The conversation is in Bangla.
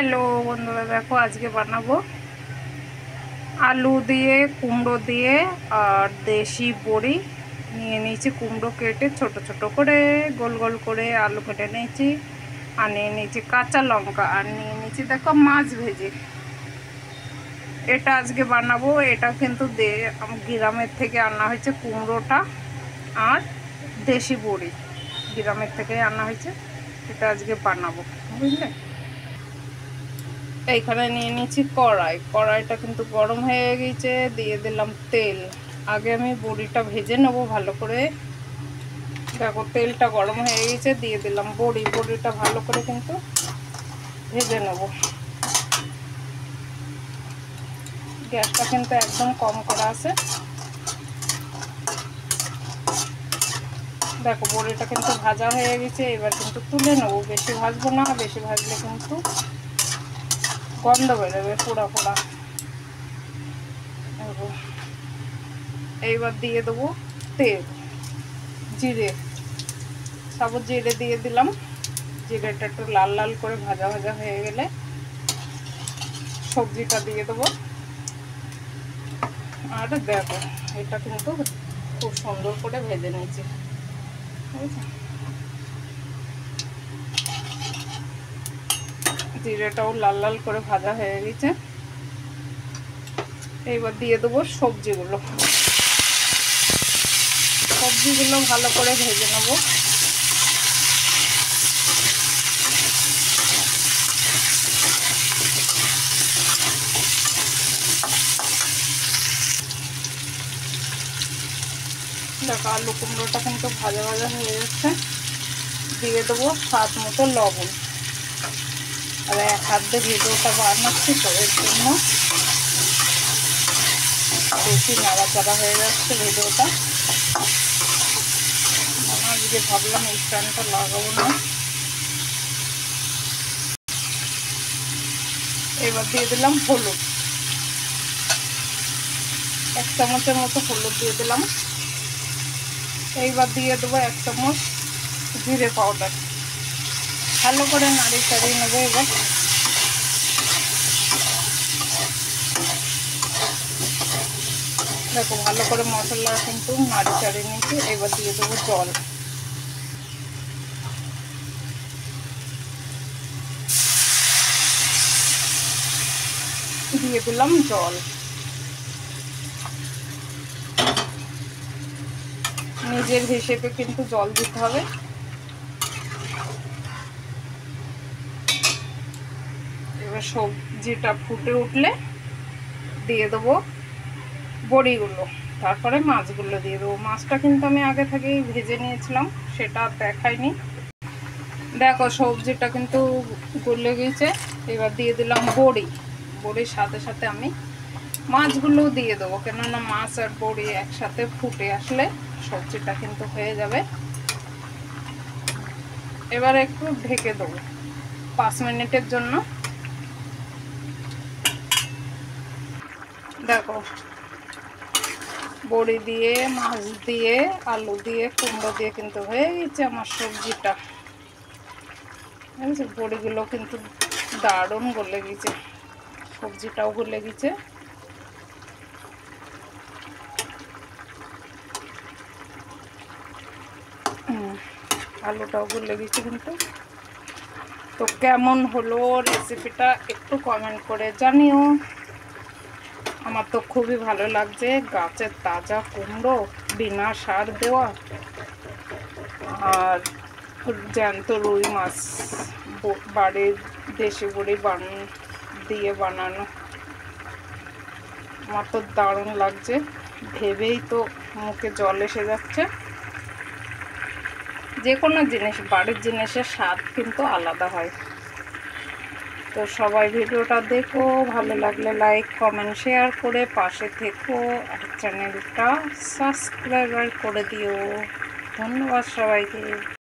হ্যালো বন্ধুরা, দেখো আজকে বানাবো আলু দিয়ে কুমড়ো দিয়ে আর দেশি বড়ি নিয়ে নিয়েছি। কুমড়ো কেটে ছোট ছোট করে গোল গোল করে আলু কেটে নিয়েছি, আর নিয়ে নিয়েছি কাঁচা লঙ্কা, আর নিয়ে নিয়েছি দেখো মাছ ভেজে। এটা আজকে বানাবো। এটা কিন্তু গ্রামের থেকে আনা হয়েছে কুমড়োটা আর দেশি বড়ি গ্রামের থেকে আনা হয়েছে। এটা আজকে বানাবো, বুঝলে। এইখানে নিয়ে নিয়েছি কড়াইটা কিন্তু গরম হয়ে গেছে। দিয়ে দিলাম তেল। আগে আমি বড়িটা ভেজে নেব ভালো করে। দেখো তেলটা গরম হয়ে গেছে, দিয়ে দিলাম বড়িটা ভালো করে কিন্তু ভেজে নেব। গ্যাসটা কিন্তু একদম কম করা আছে। দেখো বড়িটা কিন্তু ভাজা হয়ে গেছে। এবার কিন্তু তুলে নেবো। বেশি ভাজবো না, বেশি ভাজলে কিন্তু গন্ধ বেরোবে পোড়া পোড়া। এইবার দিয়ে দেবো তেল, জিরে, সাবুত জিরে দিয়ে দিলাম। জিরেটা একটু লাল লাল করে ভাজা ভাজা হয়ে গেলে সবজিটা দিয়ে দেবো। আর দেখো এটা কিন্তু খুব সুন্দর করে ভেজে নিয়েছি, বুঝেছো। জিরেটাও লাল লাল করে ভাজা হয়ে গেছে। এইবার দিয়ে দেবো সবজিগুলো ভালো করে ভেজে নেবো। দেখো আলু কুমড়োটা কিন্তু ভাজা ভাজা হয়ে যাচ্ছে। দিয়ে দেবো স্বাদ মতো লবণ। আর এক হাত দিয়ে ভিডিওটা বানাচ্ছি তো, এর জন্য বেশি নাড়াচাড়া হয়ে যাচ্ছে ভিডিওটা। আজকে ভাবলাম এই স্ট্যান্ডটা লাগাবো না। এবার দিয়ে দিলাম হলুদ, 1 চামচের মতো হলুদ দিয়ে দিলাম। এইবার দিয়ে দেবো 1 চামচ জিরে পাউডার। ভালো করে নাড়িয়ে চাড়িয়ে নেবো। এবার দেখো ভালো করে মশলা কিন্তু নাড়িয়ে চাড়িয়ে নিয়েছি। এবার দিয়ে দেবো জল। দিয়ে দিলাম জল। নিজের হিসেবে কিন্তু জল দিতে হবে। এবার সবজিটা ফুটে উঠলে দিয়ে দেবো বড়িগুলো, তারপরে মাছগুলো দিয়ে দেবো। মাছটা কিন্তু আমি আগে থেকেই ভেজে নিয়েছিলাম, সেটা দেখাইনি। দেখো সবজিটা কিন্তু গলে গেছে। এবার দিয়ে দিলাম বড়ির সাথে সাথে আমি মাছগুলোও দিয়ে দেবো, কেননা মাছ আর বড়ি একসাথে ফুটে আসলে সবজিটা কিন্তু হয়ে যাবে। এবার একটু ঢেকে দেবো 5 মিনিটের জন্য। দেখো বড়ি দিয়ে, মাছ দিয়ে, আলু দিয়ে, কুমড়ো দিয়ে কিন্তু হয়ে গেছে আমার সবজিটা। বড়িগুলো কিন্তু দারুণ গলে গেছে, সবজিটাও গলে গেছে। আলুটাও গলে গেছে কিন্তু। তো কেমন হলো রেসিপিটা একটু কমেন্ট করে জানিও। আমার তো খুবই ভালো লাগছে। গাছের তাজা কুমড়ো, বিনা সার দেওয়া, আর জ্যান্ত রুই মাছ বাড়ির দেশি বড়ি দিয়ে বানানো। আমার তো দারুণ লাগছে, ভেবেই তো মুখে জল এসে যাচ্ছে। যে কোনো জিনিস, বাড়ির জিনিসের স্বাদ কিন্তু আলাদা হয়। তো সবাই ভিডিওটা দেখো, ভালো লাগলে লাইক কমেন্ট শেয়ার করে পাশে থেকো, আর চ্যানেলটা সাবস্ক্রাইব করে দিও। ধন্যবাদ সবাইকে।